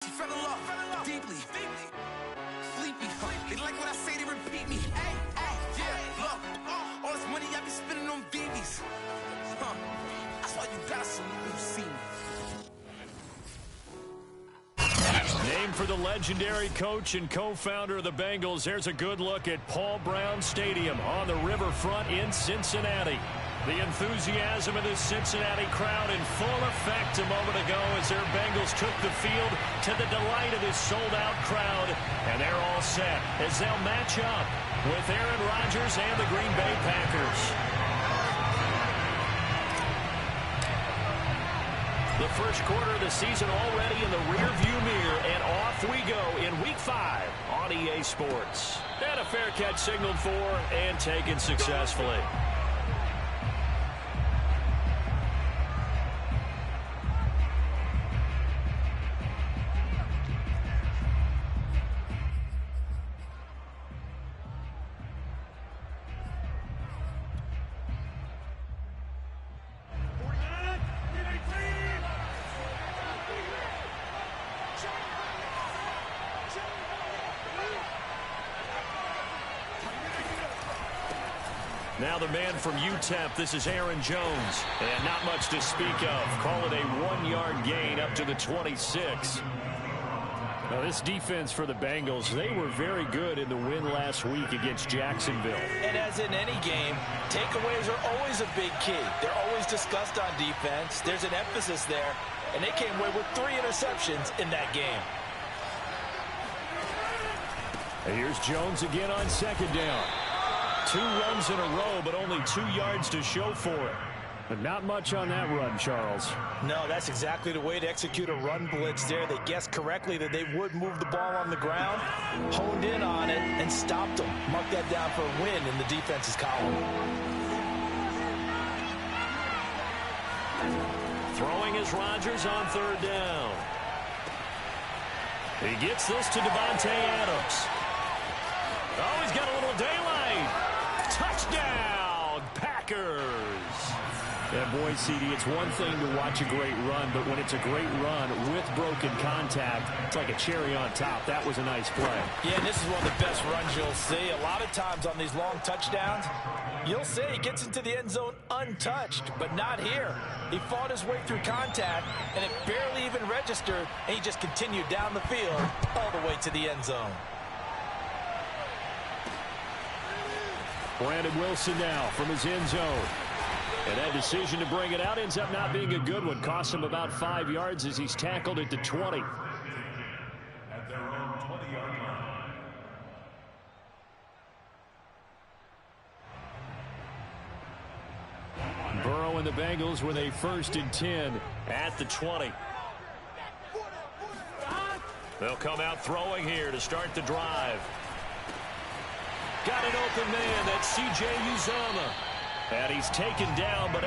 She fell in love deeply. Sleepy. They like what I say, they repeat me. Yeah, look. All this money I be spending on BBs. That's why you got some when you see me. Named for the legendary coach and co-founder of the Bengals, there's a good look at Paul Brown Stadium on the riverfront in Cincinnati. The enthusiasm of this Cincinnati crowd in full effect a moment ago as their Bengals took the field to the delight of this sold-out crowd. And they're all set as they'll match up with Aaron Rodgers and the Green Bay Packers. The first quarter of the season already in the rearview mirror, and off we go in Week 5 on EA Sports. And a fair catch signaled for and taken successfully. Now the man from UTEP, this is Aaron Jones. And not much to speak of. Call it a 1-yard gain up to the 26. Now this defense for the Bengals, they were very good in the win last week against Jacksonville. And as in any game, takeaways are always a big key. They're always discussed on defense. There's an emphasis there. And they came away with 3 interceptions in that game. And here's Jones again on second down. 2 runs in a row, but only 2 yards to show for it. But not much on that run, Charles. No, that's exactly the way to execute a run blitz there. They guessed correctly that they would move the ball on the ground, honed in on it, and stopped them. Mark that down for a win in the defense's column. Throwing is Rodgers on third down. He gets this to Devontae Adams. Oh, he's got a little daylight. Touchdown, Packers. And boy, CD, it's one thing to watch a great run, but when it's a great run with broken contact, it's like a cherry on top. That was a nice play. Yeah, and this is one of the best runs you'll see. A lot of times on these long touchdowns, you'll see he gets into the end zone untouched, but not here. He fought his way through contact, and it barely even registered, and he just continued down the field all the way to the end zone. Brandon Wilson now from his end zone. And that decision to bring it out ends up not being a good one. Costs him about 5 yards as he's tackled at the 20. At their own 20-yard line. Burrow and the Bengals with a 1st and 10 at the 20. They'll come out throwing here to start the drive. Got an open man. That's C.J. Uzomah. And he's taken down, but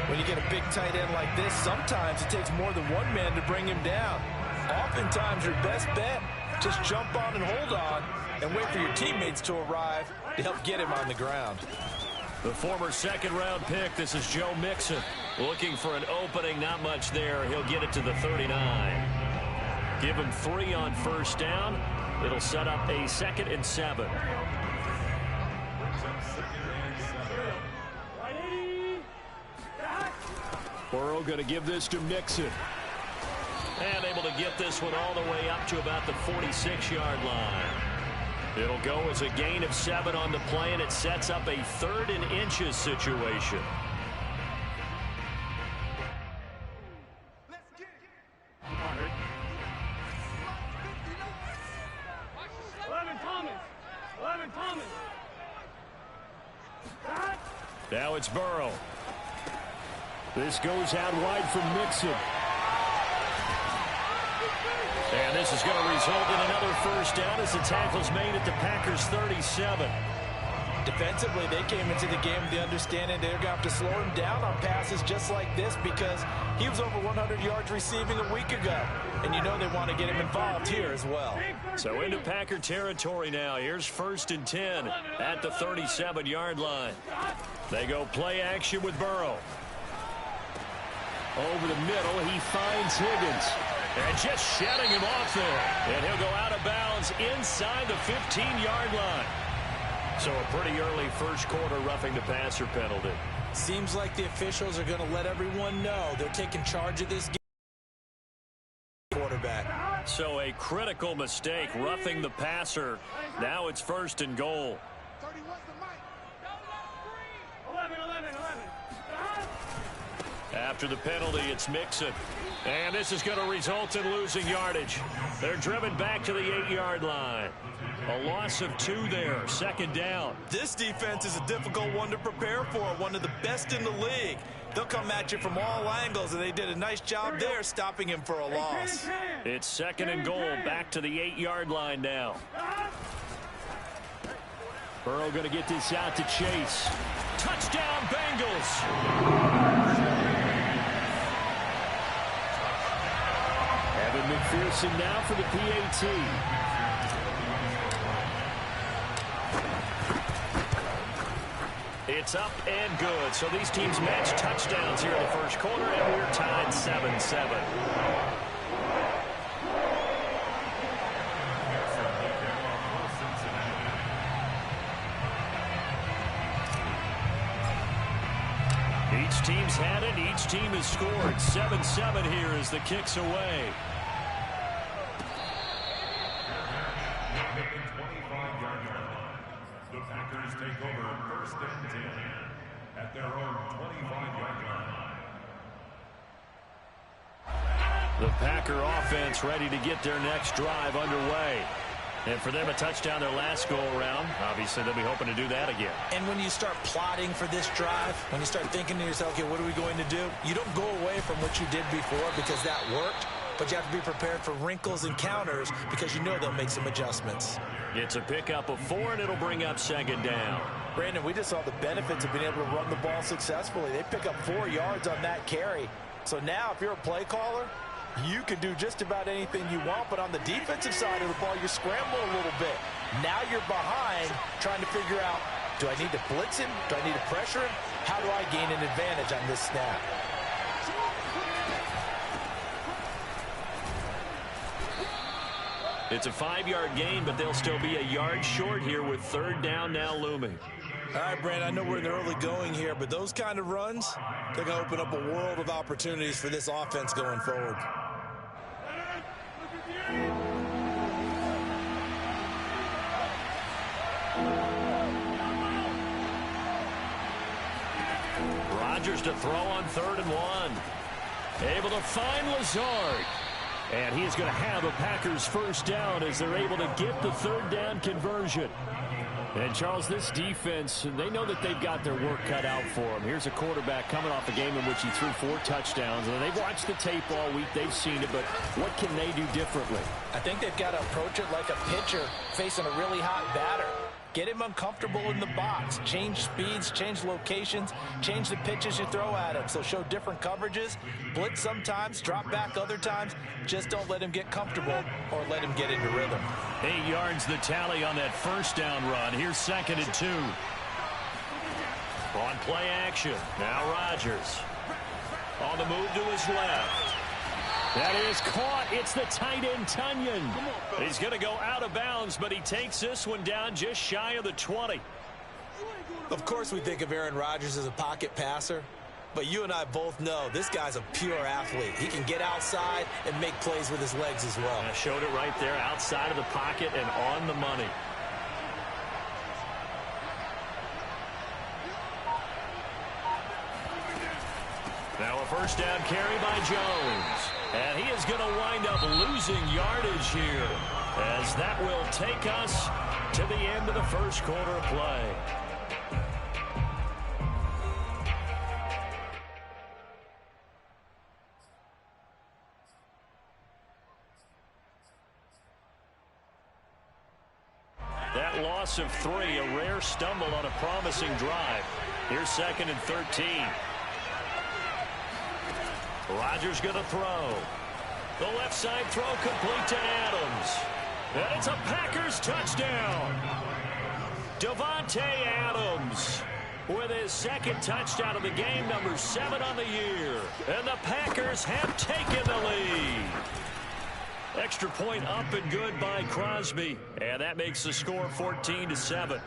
when you get a big tight end like this, sometimes it takes more than one man to bring him down. Oftentimes, your best bet, just jump on and hold on and wait for your teammates to arrive to help get him on the ground. The former 2nd-round pick, this is Joe Mixon. Looking for an opening, not much there. He'll get it to the 39. Give him 3 on 1st down. It'll set up a 2nd and 7. Burrow going to give this to Mixon. And able to get this one all the way up to about the 46-yard line. It'll go as a gain of 7 on the play, and it sets up a 3rd and inches situation. Now it's Burrow. This goes out wide from Mixon. And this is going to result in another 1st down as the tackle's made at the Packers' 37. Defensively, they came into the game with the understanding they're going to have to slow him down on passes just like this because he was over 100 yards receiving a week ago. And you know they want to get him involved here as well. So into Packer territory now. Here's 1st and 10 at the 37-yard line. They go play action with Burrow. Over the middle, he finds Higgins. And just shutting him off there. And he'll go out of bounds inside the 15-yard line. So a pretty early first quarter roughing the passer penalty. Seems like the officials are going to let everyone know they're taking charge of this game. Quarterback. So a critical mistake, roughing the passer. Now it's 1st and goal. After the penalty, it's Mixon. And this is going to result in losing yardage. They're driven back to the 8-yard line. A loss of 2 there, 2nd down. This defense is a difficult one to prepare for, one of the best in the league. They'll come at you from all angles, and they did a nice job there stopping him for a loss. It's 2nd and goal, back to the 8-yard line now. Burrow going to get this out to Chase. Touchdown, Bengals! Evan McPherson now for the PAT. It's up and good. So these teams match touchdowns here in the first quarter, and we're tied 7-7. Each team's had it. Each team has scored. 7-7 here as the kick's away. The Packers take over 1st and 10 at their own 25-yard line. The Packer offense ready to get their next drive underway. And for them, a touchdown their last go-around. Obviously, they'll be hoping to do that again. And when you start plotting for this drive, when you start thinking to yourself, okay, what are we going to do? You don't go away from what you did before because that worked, but you have to be prepared for wrinkles and counters because you know they'll make some adjustments. It's a pickup of 4, and it'll bring up 2nd down. Brandon, we just saw the benefits of being able to run the ball successfully. They pick up 4 yards on that carry. So now, if you're a play caller, you can do just about anything you want, but on the defensive side of the ball, you scramble a little bit. Now you're behind trying to figure out, do I need to blitz him? Do I need to pressure him? How do I gain an advantage on this snap? It's a 5-yard gain, but they'll still be a yard short here with 3rd down now looming. All right, Brandon, I know we're in the early going here, but those kind of runs, they're going to open up a world of opportunities for this offense going forward. Rodgers to throw on 3rd and 1. Able to find Lazard. And he is going to have a Packers 1st down as they're able to get the 3rd down conversion. And, Charles, this defense, they know that they've got their work cut out for them. Here's a quarterback coming off a game in which he threw 4 touchdowns. And they've watched the tape all week. They've seen it. But what can they do differently? I think they've got to approach it like a pitcher facing a really hot batter. Get him uncomfortable in the box. Change speeds, change locations, change the pitches you throw at him. So show different coverages. Blitz sometimes, drop back other times. Just don't let him get comfortable or let him get into rhythm. 8 yards the tally on that 1st down run. Here's 2nd and 2. On play action. Now Rodgers. On the move to his left. That is caught. It's the tight end, Tunyon. He's going to go out of bounds, but he takes this one down just shy of the 20. Of course we think of Aaron Rodgers as a pocket passer, but you and I both know this guy's a pure athlete. He can get outside and make plays with his legs as well. I showed it right there, outside of the pocket and on the money. Now a 1st down carry by Jones. And he is going to wind up losing yardage here, as that will take us to the end of the first quarter of play. That loss of 3, a rare stumble on a promising drive. Here's 2nd and 13. Rodgers going to throw. The left side throw complete to Adams. And it's a Packers touchdown. Davante Adams with his second touchdown of the game, number 7 on the year. And the Packers have taken the lead. Extra point up and good by Crosby. And that makes the score 14-7.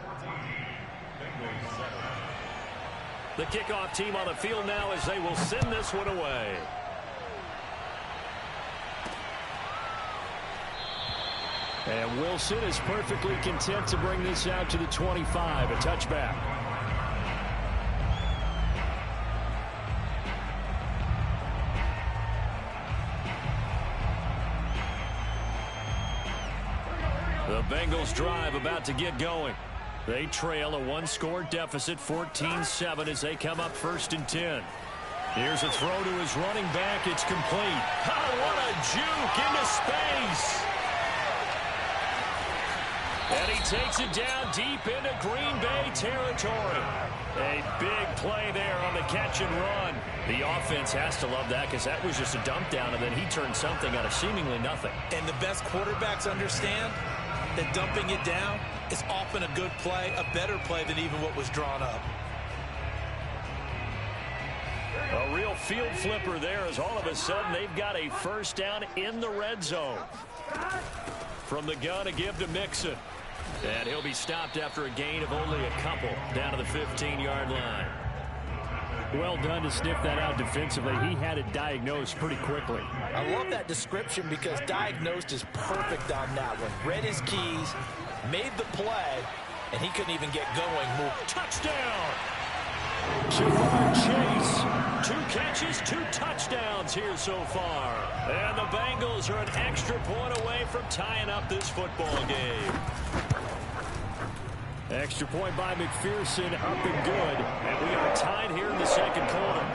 The kickoff team on the field now as they will send this one away. And Wilson is perfectly content to bring this out to the 25, a touchback. The Bengals drive about to get going. They trail a one-score deficit, 14-7, as they come up 1st and 10. Here's a throw to his running back. It's complete. Oh, what a juke into space. And he takes it down deep into Green Bay territory. A big play there on the catch and run. The offense has to love that because that was just a dump down, and then he turned something out of seemingly nothing. And the best quarterbacks understand that dumping it down is often a good play, a better play than even what was drawn up. A real field flipper there as all of a sudden they've got a first down in the red zone. From the gun, a give to Mixon. And he'll be stopped after a gain of only a couple down to the 15-yard line. Well done to sniff that out defensively. He had it diagnosed pretty quickly. I love that description because diagnosed is perfect on that one. Read his keys, made the play, and he couldn't even get going. Move. Touchdown! Jamar Chase. 2 catches, 2 touchdowns here so far. And the Bengals are an extra point away from tying up this football game. Extra point by McPherson, up and good. And we are tied here in the second quarter.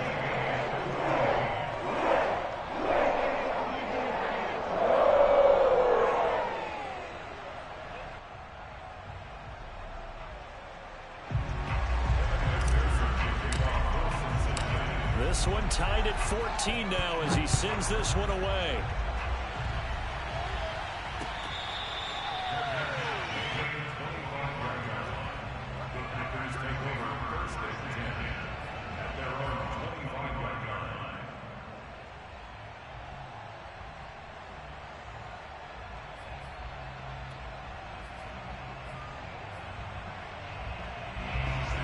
This one tied at 14 now as he sends this one away.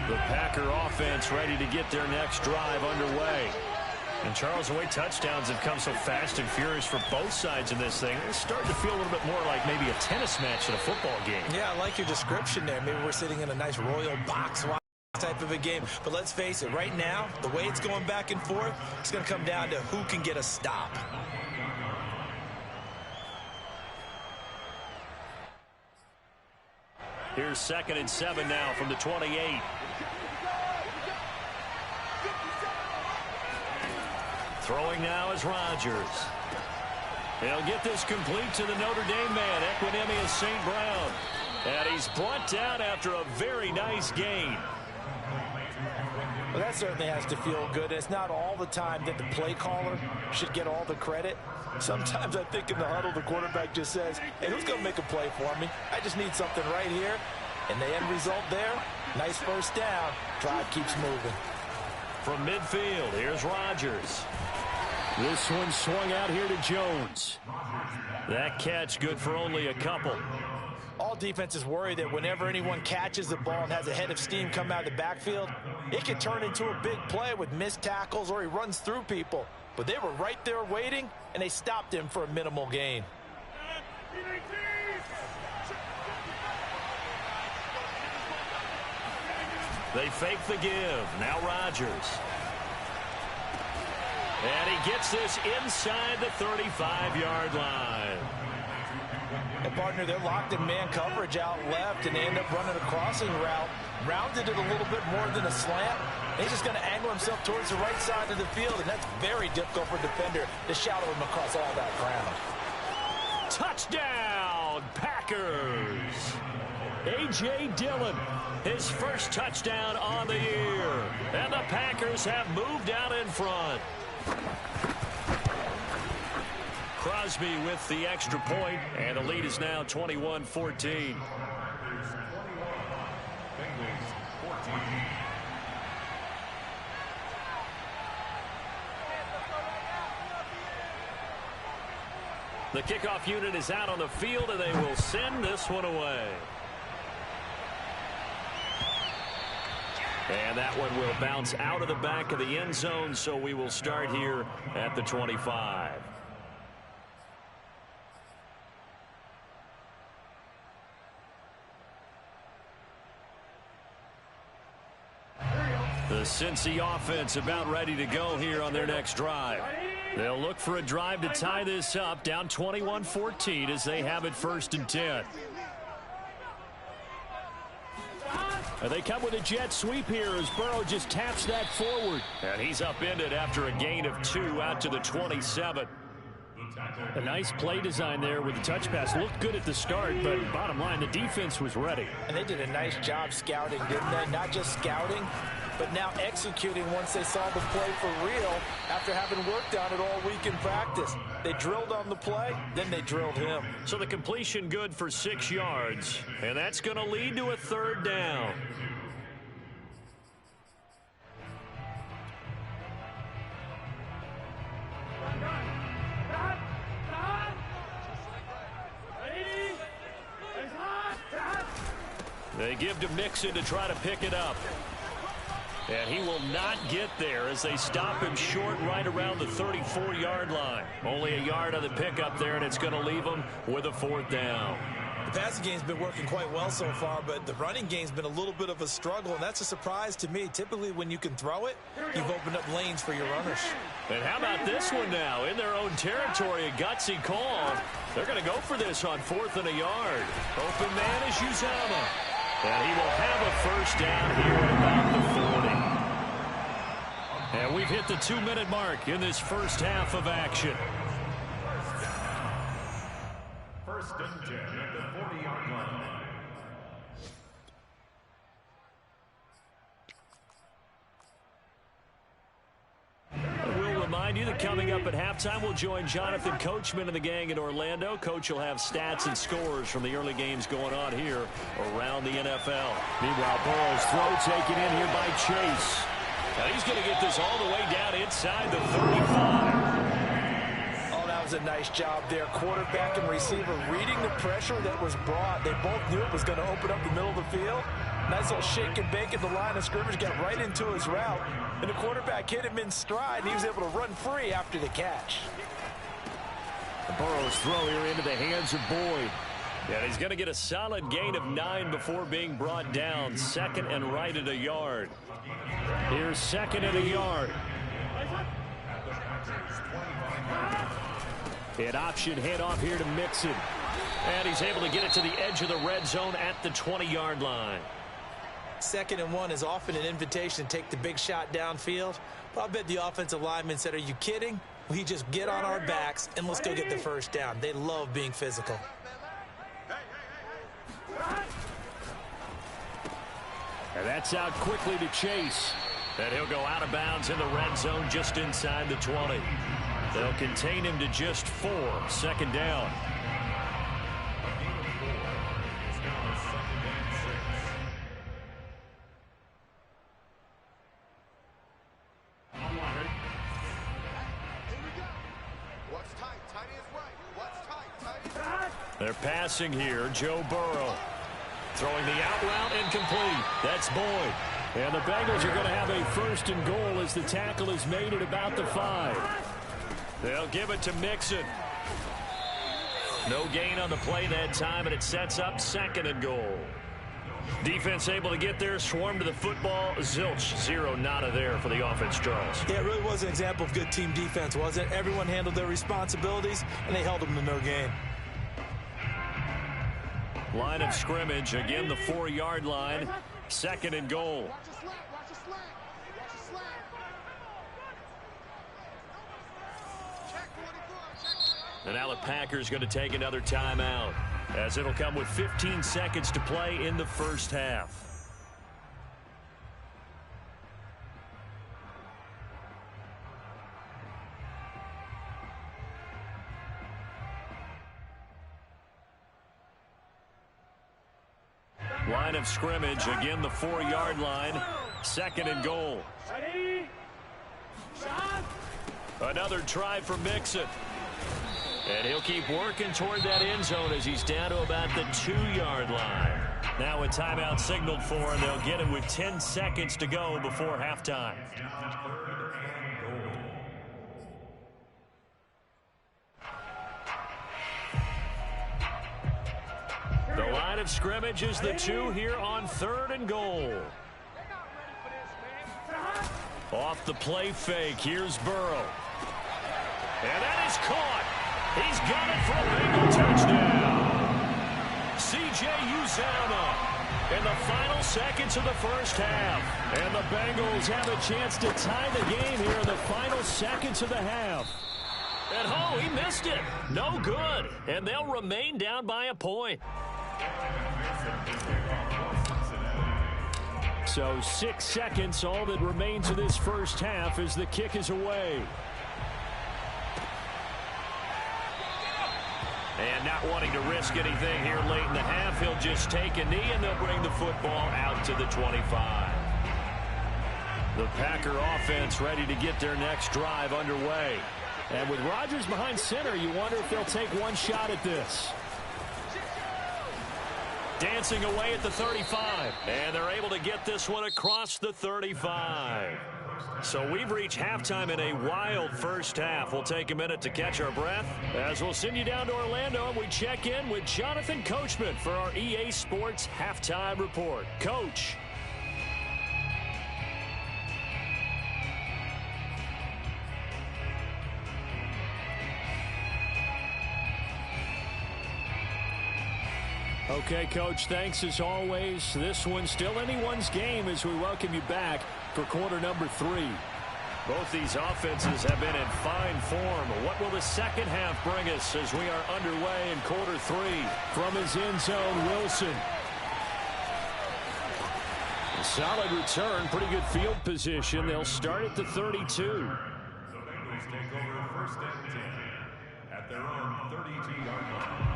The Packer offense ready to get their next drive underway. And Charles, the way touchdowns have come so fast and furious for both sides in this thing, it's starting to feel a little bit more like maybe a tennis match than a football game. Yeah, I like your description there. Maybe we're sitting in a nice royal box type of a game. But let's face it, right now, the way it's going back and forth, it's going to come down to who can get a stop. Here's 2nd and 7 now from the 28. Throwing now is Rodgers. He'll get this complete to the Notre Dame man, Equinemius St. Brown. And he's brought down after a very nice gain. Well, that certainly has to feel good. It's not all the time that the play caller should get all the credit. Sometimes I think in the huddle, the quarterback just says, hey, who's going to make a play for me? I just need something right here. And the end result there, nice first down. Drive keeps moving. From midfield, here's Rodgers. This one swung out here to Jones. That catch good for only a couple. All defenses worry that whenever anyone catches the ball and has a head of steam come out of the backfield, it can turn into a big play with missed tackles or he runs through people. But they were right there waiting, and they stopped him for a minimal gain. They fake the give. Now Rodgers. And he gets this inside the 35-yard line. And partner, they're locked in man coverage out left, and they end up running a crossing route. Rounded it a little bit more than a slant. He's just going to angle himself towards the right side of the field, and that's very difficult for a defender to shadow him across all that ground. Touchdown, Packers! A.J. Dillon, his first touchdown on the year. And the Packers have moved out in front. Crosby with the extra point, and the lead is now 21-14. The kickoff unit is out on the field, and they will send this one away. And that one will bounce out of the back of the end zone, so we will start here at the 25. The Cincy offense about ready to go here on their next drive. They'll look for a drive to tie this up, down 21-14 as they have it 1st and 10. They come with a jet sweep here as Burrow just taps that forward. And he's upended after a gain of 2 out to the 27. A nice play design there with the touch pass. Looked good at the start, but bottom line, the defense was ready. And they did a nice job scouting, didn't they? Not just scouting, but now executing once they saw the play for real after having worked on it all week in practice. They drilled on the play, then they drilled him. So the completion good for 6 yards, and that's going to lead to a 3rd down. They give to Mixon to try to pick it up. And he will not get there as they stop him short right around the 34-yard line. Only a yard on the pickup there, and it's going to leave him with a 4th down. The passing game's been working quite well so far, but the running game's been a little bit of a struggle, and that's a surprise to me. Typically, when you can throw it, you've opened up lanes for your runners. And how about this one now? In their own territory, a gutsy call. They're going to go for this on 4th and a yard. Open man is Uzama. And he will have a 1st down here at about the 40. And we've hit the 2-minute mark in this first half of action. 1st and 10 at the 40-yard line. We'll remind you that coming up at halftime, we'll join Jonathan Coachman and the gang in Orlando. Coach will have stats and scores from the early games going on here around the NFL. Meanwhile, Burrow's throw taken in here by Chase. And he's going to get this all the way down inside the 35. Oh, that was a nice job there. Quarterback and receiver reading the pressure that was brought. They both knew it was going to open up the middle of the field. Nice little shake and bake at the line of scrimmage, got right into his route. And the quarterback hit him in stride, and he was able to run free after the catch. Burrow's throw here into the hands of Boyd. And he's going to get a solid gain of 9 before being brought down. 2nd and right at a yard. Here's 2nd and a yard. An option handoff here to Mixon. And he's able to get it to the edge of the red zone at the 20-yard line. 2nd and 1 is often an invitation to take the big shot downfield. But I bet the offensive lineman said, are you kidding? We just get on our backs and let's go get the 1st down. They love being physical. And that's out quickly to Chase. And he'll go out of bounds in the red zone just inside the 20. They'll contain him to just 4. 2nd down. They're passing here. Joe Burrow throwing the out route incomplete. That's Boyd. And the Bengals are going to have a 1st and goal as the tackle is made at about the 5. They'll give it to Mixon. No gain on the play that time, and it sets up 2nd and goal. Defense able to get there, swarm to the football. Zilch, 0 nada there for the offense, Charles. Yeah, it really was an example of good team defense, wasn't it? Everyone handled their responsibilities, and they held them to no gain. Line of scrimmage, again the 4-yard line. 2nd and goal. And now the Packers going to take another timeout, as it'll come with 15 seconds to play in the first half. Line of scrimmage, again the 4-yard line. 2nd and goal. Another try for Mixon. And he'll keep working toward that end zone as he's down to about the 2-yard line. Now a timeout signaled for, and they'll get it with 10 seconds to go before halftime. The line of scrimmage is the 2 here on 3rd and goal. Off the play fake, here's Burrow. And that is caught. He's got it for a Bengal touchdown. C.J. Uzomah in the final seconds of the first half. And the Bengals have a chance to tie the game here in the final seconds of the half. And oh, he missed it. No good. And they'll remain down by a point. So 6 seconds, all that remains of this first half as the kick is away. And not wanting to risk anything here late in the half, he'll just take a knee and they'll bring the football out to the 25. The Packer offense ready to get their next drive underway. And with Rodgers behind center, you wonder if they'll take one shot at this. Dancing away at the 35. And they're able to get this one across the 35. So we've reached halftime in a wild first half. We'll take a minute to catch our breath as we'll send you down to Orlando and we check in with Jonathan Coachman for our EA Sports Halftime Report. Coach. Okay, Coach, thanks as always. This one's still anyone's game as we welcome you back for quarter number 3. Both these offenses have been in fine form. What will the second half bring us as we are underway in quarter 3? From his end zone, Wilson. A solid return, pretty good field position. They'll start at the 32. So Bengals take over 1st and 10 at their own 32-yard line.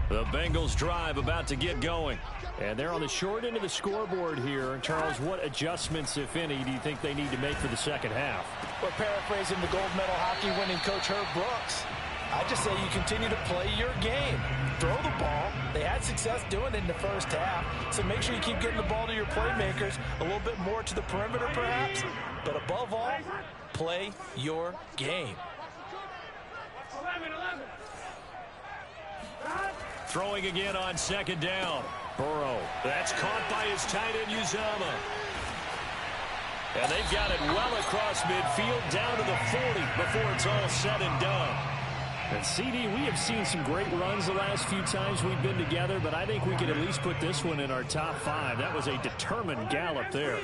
The Bengals drive about to get going. And they're on the short end of the scoreboard here. Charles, what adjustments, if any, do you think they need to make for the second half? Well, paraphrasing the gold medal hockey winning coach Herb Brooks, I just say you continue to play your game. Throw the ball. They had success doing it in the first half. So make sure you keep getting the ball to your playmakers, a little bit more to the perimeter perhaps. But above all, play your game. Throwing again on second down. Burrow. That's caught by his tight end, Uzomah. And they've got it well across midfield down to the 40 before it's all said and done. And CD, we have seen some great runs the last few times we've been together, but I think we could at least put this one in our top 5. That was a determined gallop there.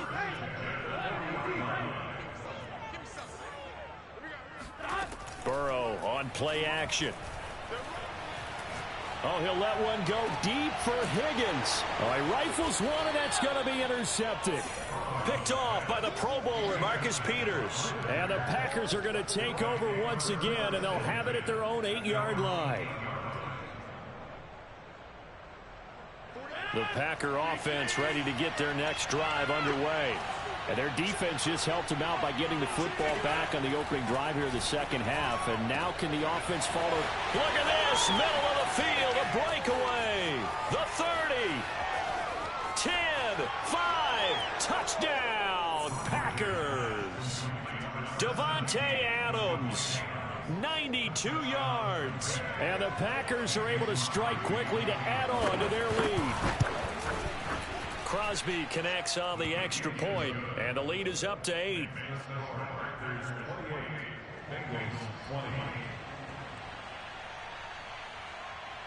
Burrow on play action. Oh, he'll let one go deep for Higgins. Oh, he rifles one, and that's going to be intercepted. Picked off by the Pro Bowler, Marcus Peters. And the Packers are going to take over once again, and they'll have it at their own 8-yard line. The Packer offense ready to get their next drive underway. And their defense just helped them out by getting the football back on the opening drive here in the second half. And now can the offense follow? Look at this, middle of the field, a breakaway. The 30, 10, 5, touchdown, Packers. Davante Adams, 92 yards. And the Packers are able to strike quickly to add on to their lead. Crosby connects on the extra point, and the lead is up to 8.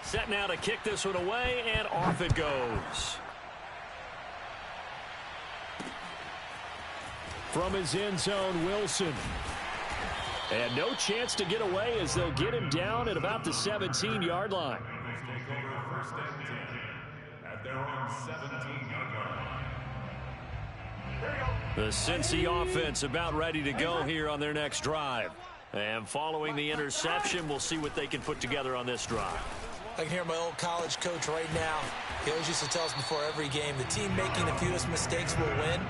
Set now to kick this one away, and off it goes. From his end zone, Wilson. And no chance to get away as they'll get him down at about the 17-yard line. The Cincy offense about ready to go here on their next drive. And following the interception, we'll see what they can put together on this drive. I can hear my old college coach right now. He always used to tell us before every game, the team making the fewest mistakes will win.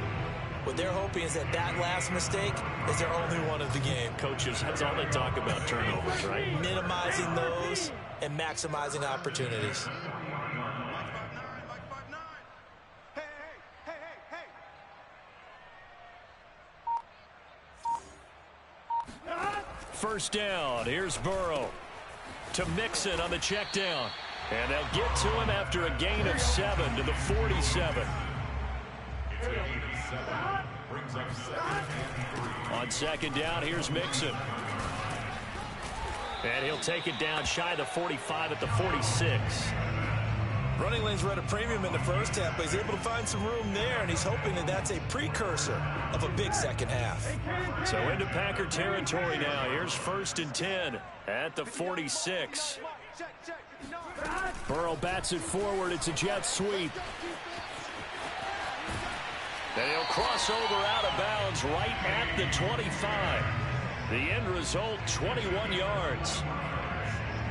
What they're hoping is that that last mistake is their only one of the game. Coaches, that's all they talk about, turnovers, right? Minimizing those and maximizing opportunities. First down. Here's Burrow to Mixon on the check down. And they'll get to him after a gain of 7 to the 47. On second down, here's Mixon. And he'll take it down shy of the 45 at the 46. Running lanes were at a premium in the first half, but he's able to find some room there, and he's hoping that that's a precursor of a big second half. So into Packer territory now. Here's 1st and 10 at the 46. Burrow bats it forward. It's a jet sweep. And he'll cross over out of bounds right at the 25. The end result, 21 yards.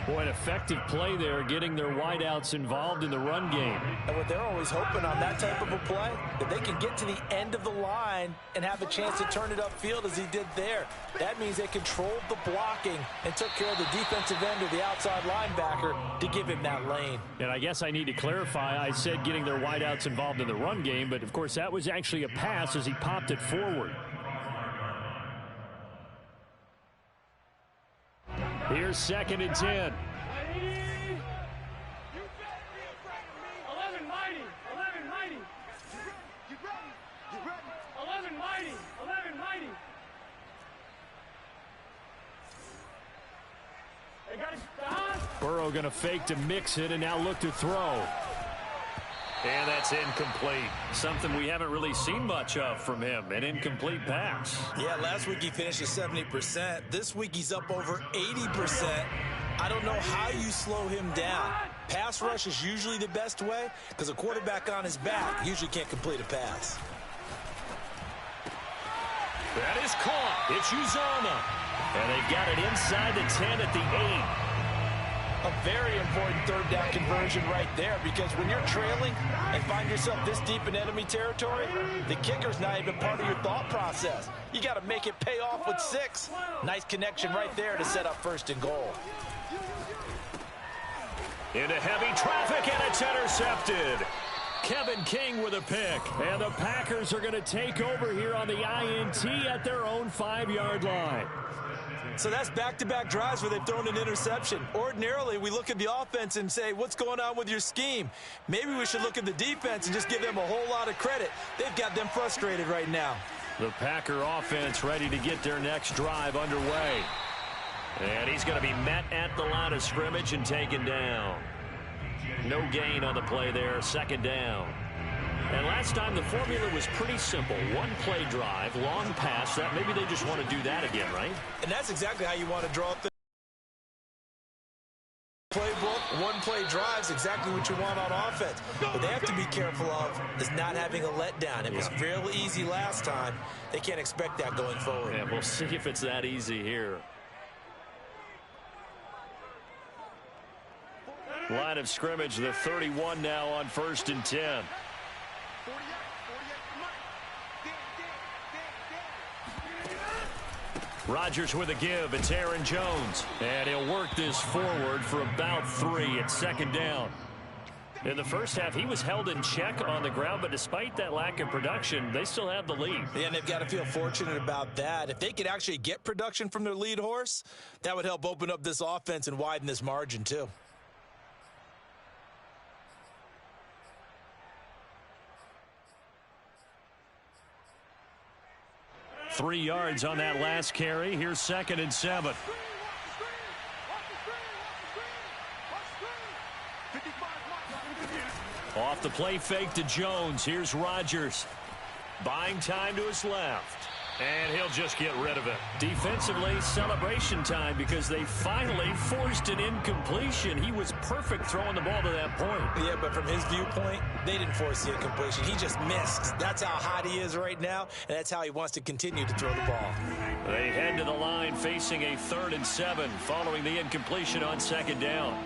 Boy, an effective play there, getting their wideouts involved in the run game. And what they're always hoping on that type of a play, that they can get to the end of the line and have a chance to turn it upfield as he did there. That means they controlled the blocking and took care of the defensive end or the outside linebacker to give him that lane. And I guess I need to clarify, I said getting their wideouts involved in the run game, but of course that was actually a pass as he popped it forward. Here's 2nd and 10. 11 mighty. 11 mighty. They got it. Burrow going to fake to mix it and now look to throw. And that's incomplete. Something we haven't really seen much of from him, an incomplete pass. Yeah, last week he finished at 70%. This week he's up over 80%. I don't know how you slow him down. Pass rush is usually the best way because a quarterback on his back usually can't complete a pass. That is caught. It's Uzomah. And they've got it inside the 10 at the 8. A very important third down conversion right there, because when you're trailing and find yourself this deep in enemy territory, the kicker's not even part of your thought process. You got to make it pay off with 6. Nice connection right there to set up 1st and goal. Into heavy traffic, and it's intercepted. Kevin King with a pick, and the Packers are going to take over here on the INT at their own 5-yard line. So that's back-to-back drives where they've thrown an interception. Ordinarily, we look at the offense and say, what's going on with your scheme? Maybe we should look at the defense and just give them a whole lot of credit. They've got them frustrated right now. The Packer offense ready to get their next drive underway. And he's going to be met at the line of scrimmage and taken down. No gain on the play there, 2nd down. And last time the formula was pretty simple. One play drive, long pass. That maybe they just want to do that again, right? And that's exactly how you want to draw up the playbook. One play drives, exactly what you want on offense. What they have to be careful of is not having a letdown. It was real easy last time. They can't expect that going forward. And we'll see if it's that easy here. Line of scrimmage, the 31 now on 1st and 10. Rodgers with a give. It's Aaron Jones. And he'll work this forward for about 3 at 2nd down. In the first half, he was held in check on the ground, but despite that lack of production, they still have the lead. Yeah, and they've got to feel fortunate about that. If they could actually get production from their lead horse, that would help open up this offense and widen this margin too. Three yards on that last carry. Here's 2nd and 7. Off the play fake to Jones. Here's Rodgers. Buying time to his left. And he'll just get rid of it. Defensively, celebration time because they finally forced an incompletion. He was perfect throwing the ball to that point. Yeah, but from his viewpoint, they didn't force the incompletion. He just missed. That's how hot he is right now, and that's how he wants to continue to throw the ball. They head to the line facing a 3rd and 7 following the incompletion on 2nd down.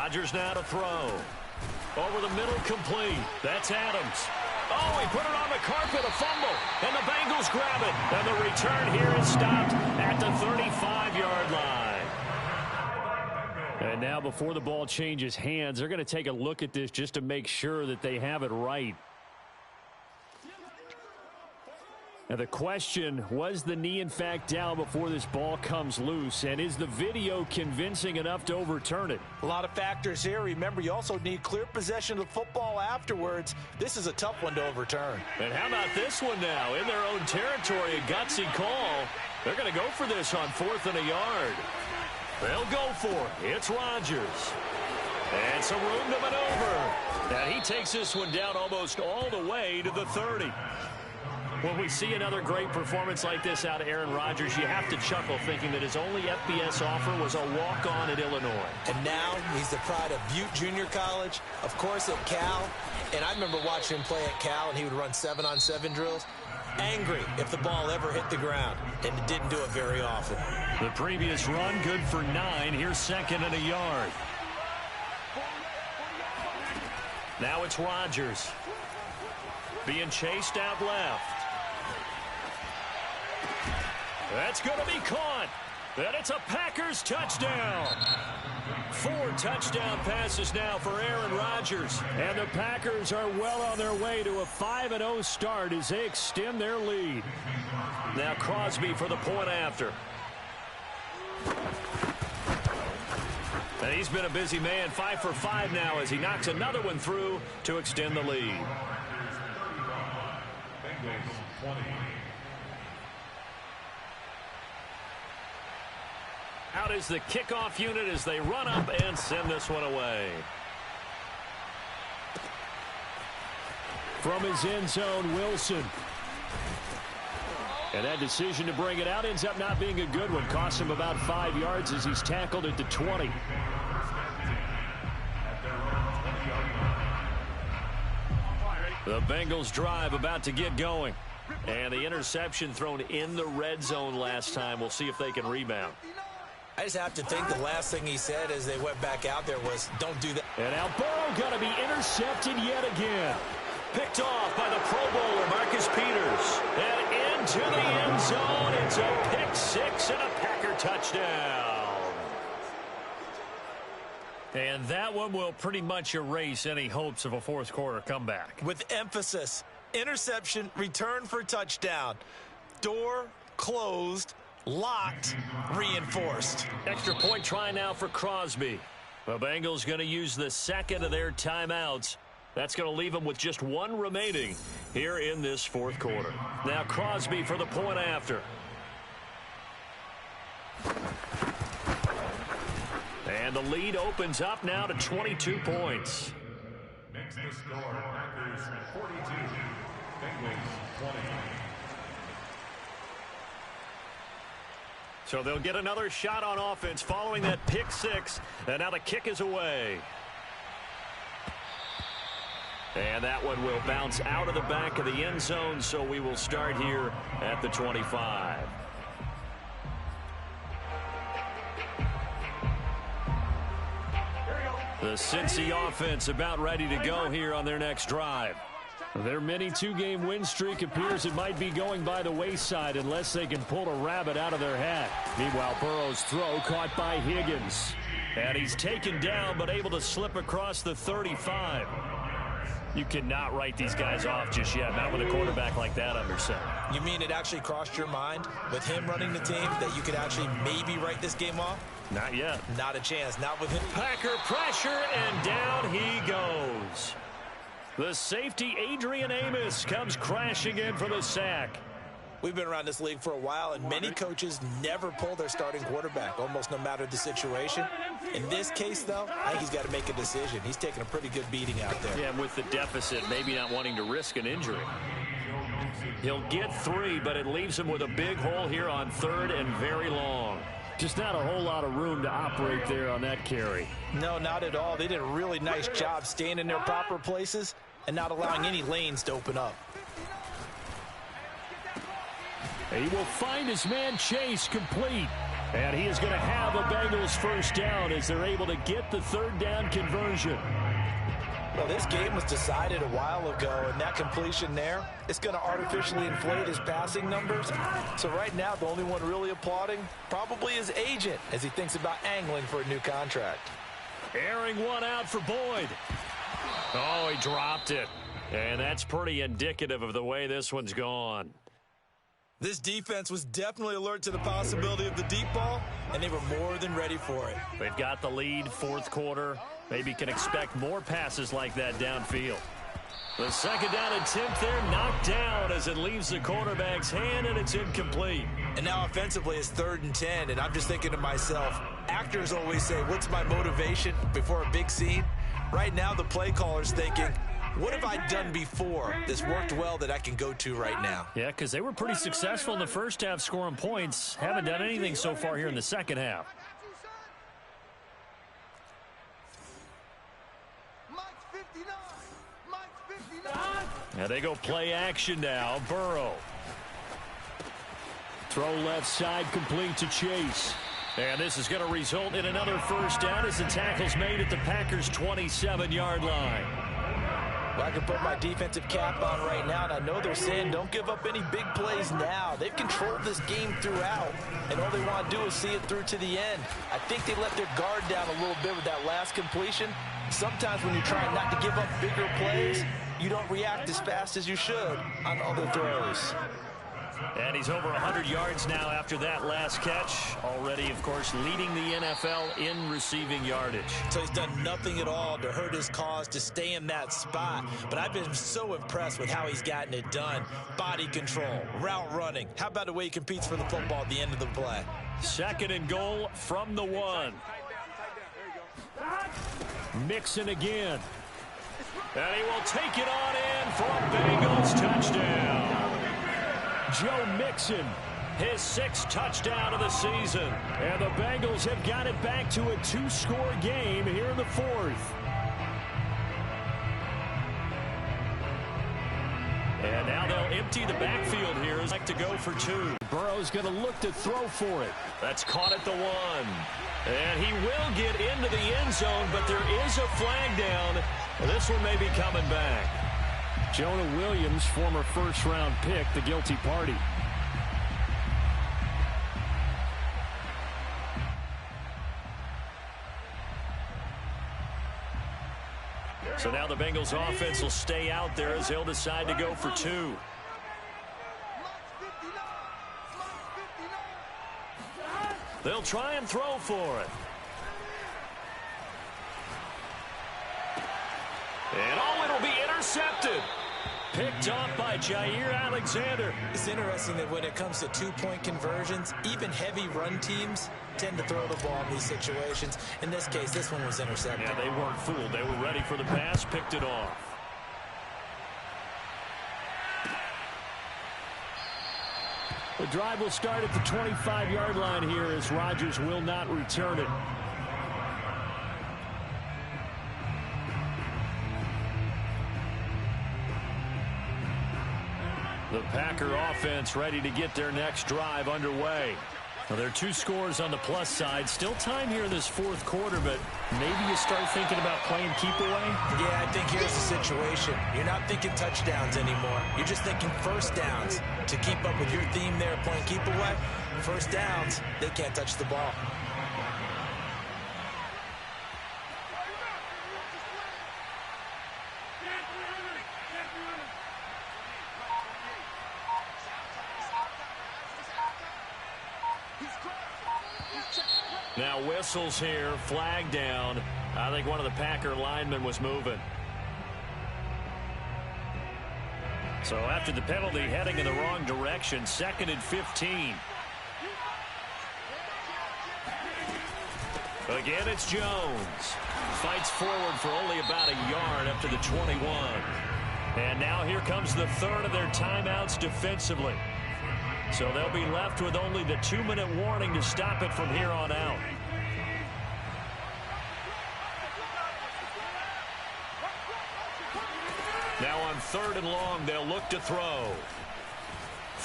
Rodgers now to throw. Over the middle, complete. That's Adams. Oh, he put it on the carpet, a fumble, and the Bengals grab it. And the return here is stopped at the 35-yard line. And now before the ball changes hands, they're going to take a look at this just to make sure that they have it right. Now the question, was the knee in fact down before this ball comes loose? And is the video convincing enough to overturn it? A lot of factors here. Remember, you also need clear possession of the football afterwards. This is a tough one to overturn. And how about this one now? In their own territory, a gutsy call. They're going to go for this on 4th and a yard. They'll go for it. It's Rodgers. And some room to maneuver. And he takes this one down almost all the way to the 30. When we see another great performance like this out of Aaron Rodgers, you have to chuckle thinking that his only FBS offer was a walk-on at Illinois. And now he's the pride of Butte Junior College, of course at Cal. And I remember watching him play at Cal, and he would run 7-on-7 drills. Angry if the ball ever hit the ground, and it didn't do it very often. The previous run, good for 9. Here's 2nd and a yard. Now it's Rodgers. Being chased out left. That's going to be caught. And it's a Packers touchdown. 4 touchdown passes now for Aaron Rodgers. And the Packers are well on their way to a 5-0 start as they extend their lead. Now Crosby for the point after. And he's been a busy man, 5 for 5 now as he knocks another one through to extend the lead. Bengals 20. Out is the kickoff unit as they run up and send this one away. From his end zone, Wilson. And that decision to bring it out ends up not being a good one. Costs him about 5 yards as he's tackled at the 20. The Bengals drive about to get going. And the interception thrown in the red zone last time. We'll see if they can rebound. I just have to think the last thing he said as they went back out there was, don't do that. And now Burrow going to be intercepted yet again. Picked off by the Pro Bowler, Marcus Peters. And into the end zone. It's a pick 6 and a Packer touchdown. And that one will pretty much erase any hopes of a fourth quarter comeback. With emphasis, interception, return for touchdown. Door closed, locked, reinforced. Extra point try now for Crosby. The Bengals going to use the second of their timeouts. That's going to leave them with just 1 remaining here in this fourth quarter. Now Crosby for the point after. And the lead opens up now to 22 points. Makes the score Packers 42, Bengals 20. So they'll get another shot on offense following that pick 6. And now the kick is away. And that one will bounce out of the back of the end zone, so we will start here at the 25. The Cincy offense about ready to go here on their next drive. Their mini 2-game win streak appears it might be going by the wayside unless they can pull a rabbit out of their hat. Meanwhile, Burrow's throw caught by Higgins. And he's taken down but able to slip across the 35. You cannot write these guys off just yet, not with a quarterback like that under center. You mean it actually crossed your mind with him running the team that you could actually maybe write this game off? Not yet. Not a chance. Not with him. Packer pressure, and down he goes. The safety, Adrian Amos, comes crashing in for the sack. We've been around this league for a while, and many coaches never pull their starting quarterback, almost no matter the situation. In this case, though, I think he's got to make a decision. He's taking a pretty good beating out there. Yeah, with the deficit, maybe not wanting to risk an injury. He'll get 3, but it leaves him with a big hole here on 3rd and very long. Just not a whole lot of room to operate there on that carry. No, not at all. They did a really nice job staying in their proper places and not allowing any lanes to open up. He will find his man Chase complete. And he is going to have a Bengals first down as they're able to get the third down conversion. Well, this game was decided a while ago, and that completion there, it's going to artificially inflate his passing numbers. So right now, the only one really applauding probably his agent as he thinks about angling for a new contract. Airing one out for Boyd. Oh, he dropped it. And that's pretty indicative of the way this one's gone. This defense was definitely alert to the possibility of the deep ball, and they were more than ready for it. They've got the lead, fourth quarter. Maybe can expect more passes like that downfield. The second down attempt there knocked down as it leaves the quarterback's hand, and it's incomplete. And now offensively it's 3rd and 10, and I'm just thinking to myself, actors always say, what's my motivation before a big scene? Right now the play caller's thinking, what have I done before that's worked well that I can go to right now? Yeah, because they were pretty successful in the first half scoring points. Haven't done anything so far here in the second half. Now they go play action now. Burrow. Throw left side complete to Chase. And this is going to result in another first down as the tackle's made at the Packers' 27-yard line. Well, I can put my defensive cap on right now, and I know they're saying don't give up any big plays now. They've controlled this game throughout, and all they want to do is see it through to the end. I think they let their guard down a little bit with that last completion. Sometimes when you're trying not to give up bigger plays, you don't react as fast as you should on other throws. And he's over 100 yards now after that last catch. Already, of course, leading the NFL in receiving yardage. So he's done nothing at all to hurt his cause to stay in that spot. But I've been so impressed with how he's gotten it done. Body control, route running. How about the way he competes for the football at the end of the play? 2nd and goal from the 1. Mixon again. And he will take it on in for a Bengals touchdown. Joe Mixon, his 6th touchdown of the season. And the Bengals have got it back to a 2-score game here in the 4th. And now they'll empty the backfield here. Like to go for 2. Burrow's going to look to throw for it. That's caught at the 1. And he will get into the end zone, but there is a flag down. This one may be coming back. Jonah Williams, former first-round pick, the guilty party. So now the Bengals offense will stay out there as they'll decide to go for 2. They'll try and throw for it. And it'll be intercepted. Picked off by Jair Alexander. It's interesting that when it comes to 2-point conversions, even heavy run teams tend to throw the ball in these situations. In this case, this one was intercepted. Yeah, they weren't fooled. They were ready for the pass, picked it off. The drive will start at the 25-yard line here as Rodgers will not return it. The Packer offense ready to get their next drive underway. Now, there are 2 scores on the plus side. Still time here in this 4th quarter, but maybe you start thinking about playing keep away? Yeah, I think here's the situation. You're not thinking touchdowns anymore. You're just thinking first downs. To keep up with your theme there, playing keep away, first downs, they can't touch the ball. Now whistles here, flag down. I think one of the Packer linemen was moving. So after the penalty, heading in the wrong direction, 2nd and 15. Again, it's Jones. Fights forward for only about a yard up to the 21. And now here comes the 3rd of their timeouts defensively. So they'll be left with only the 2-minute warning to stop it from here on out. Now on 3rd and long, they'll look to throw.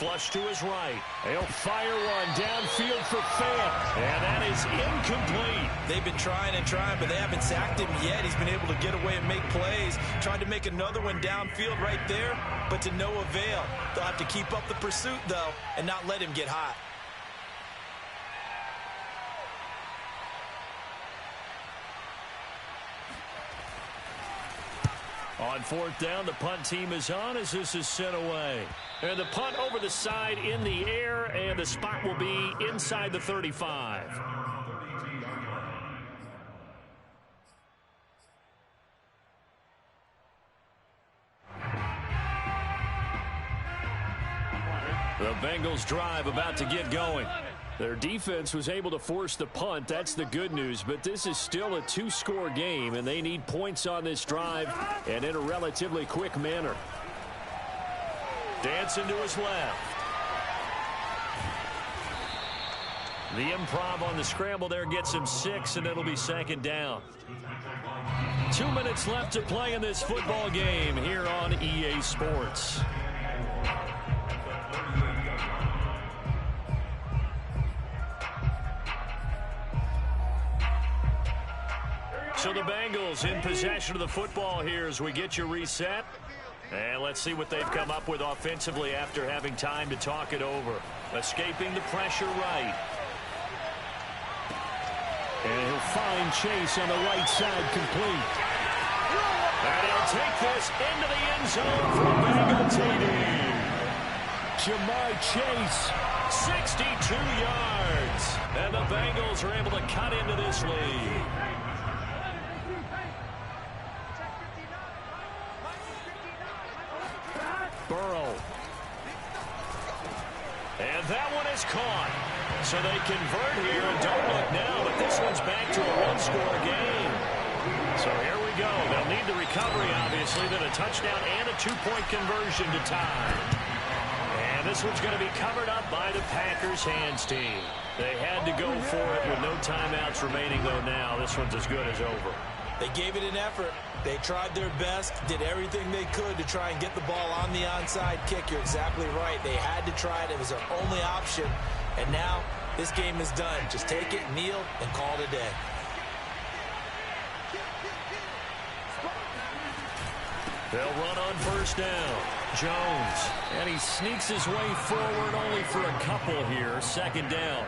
flush to his right. He'll fire one downfield for Fant. And that is incomplete. They've been trying and trying, but they haven't sacked him yet. He's been able to get away and make plays. Tried to make another one downfield right there, but to no avail. They'll have to keep up the pursuit, though, and not let him get hot. On fourth down, the punt team is on as this is sent away. And the punt over the side in the air, and the spot will be inside the 35. The Bengals drive about to get going. Their defense was able to force the punt. That's the good news. But this is still a two-score game, and they need points on this drive and in a relatively quick manner. Dancing to his left. The improv on the scramble there gets him 6, and it'll be second down. 2 minutes left to play in this football game here on EA Sports. So the Bengals in possession of the football here as we get you reset. And let's see what they've come up with offensively after having time to talk it over. Escaping the pressure right. And he'll find Chase on the right side complete. And he'll take this into the end zone for a Bengal TD. Jamar Chase, 62 yards. And the Bengals are able to cut into this lead. Burrow. And that one is caught. So they convert here and don't look now, but this one's back to a one-score game. So here we go. They'll need the recovery, obviously, then a touchdown and a two-point conversion to tie. And this one's going to be covered up by the Packers hands team. They had to go for it with no timeouts remaining, though now this one's as good as over. They gave it an effort. They tried their best, did everything they could to try and get the ball on the onside kick. You're exactly right. They had to try it. It was their only option. And now this game is done. Just take it, kneel, and call it a day. They'll run on first down. Jones. And he sneaks his way forward only for a couple here. Second down.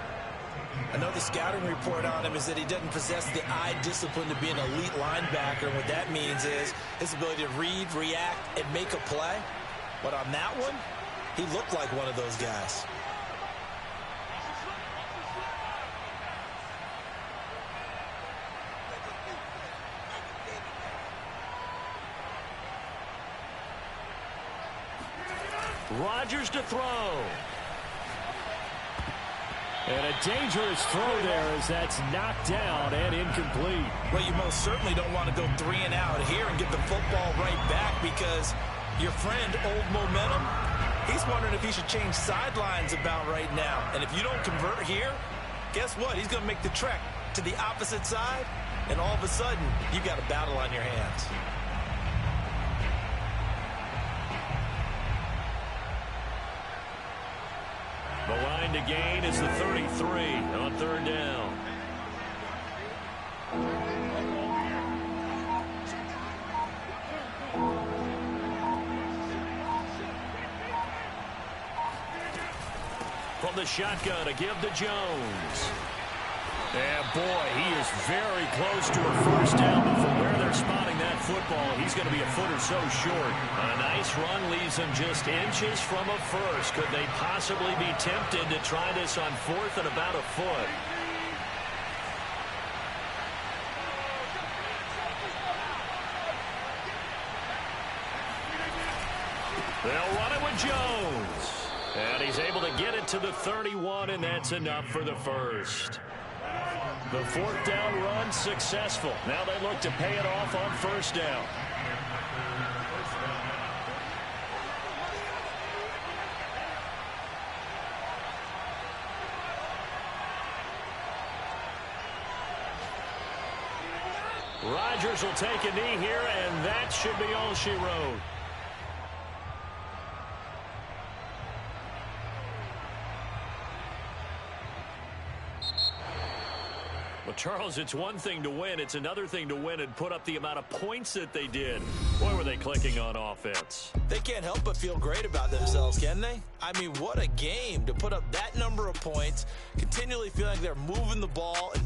I know the scouting report on him is that he doesn't possess the eye discipline to be an elite linebacker. And what that means is his ability to read, react, and make a play. But on that one, he looked like one of those guys. Rodgers to throw. And a dangerous throw there as that's knocked down and incomplete. Well, you most certainly don't want to go 3 and out here and get the football right back because your friend, Old Momentum, he's wondering if he should change sidelines about right now. And if you don't convert here, guess what? He's going to make the trek to the opposite side, and all of a sudden, you've got a battle on your hands. The line to gain is the 33 on third down. From the shotgun to give to Jones. And boy, he is very close to a first down, but from where they're spotting that football, he's going to be a foot or so short. A nice run leaves them just inches from a first. Could they possibly be tempted to try this on fourth and about a foot? They'll run it with Jones. And he's able to get it to the 31, and that's enough for the first. The fourth down run successful. Now they look to pay it off on first down. Rodgers will take a knee here, and that should be all she wrote. Well, Charles, it's one thing to win. It's another thing to win and put up the amount of points that they did. Boy, were they clicking on offense. They can't help but feel great about themselves, can they? I mean, what a game to put up that number of points, continually feeling like they're moving the ball and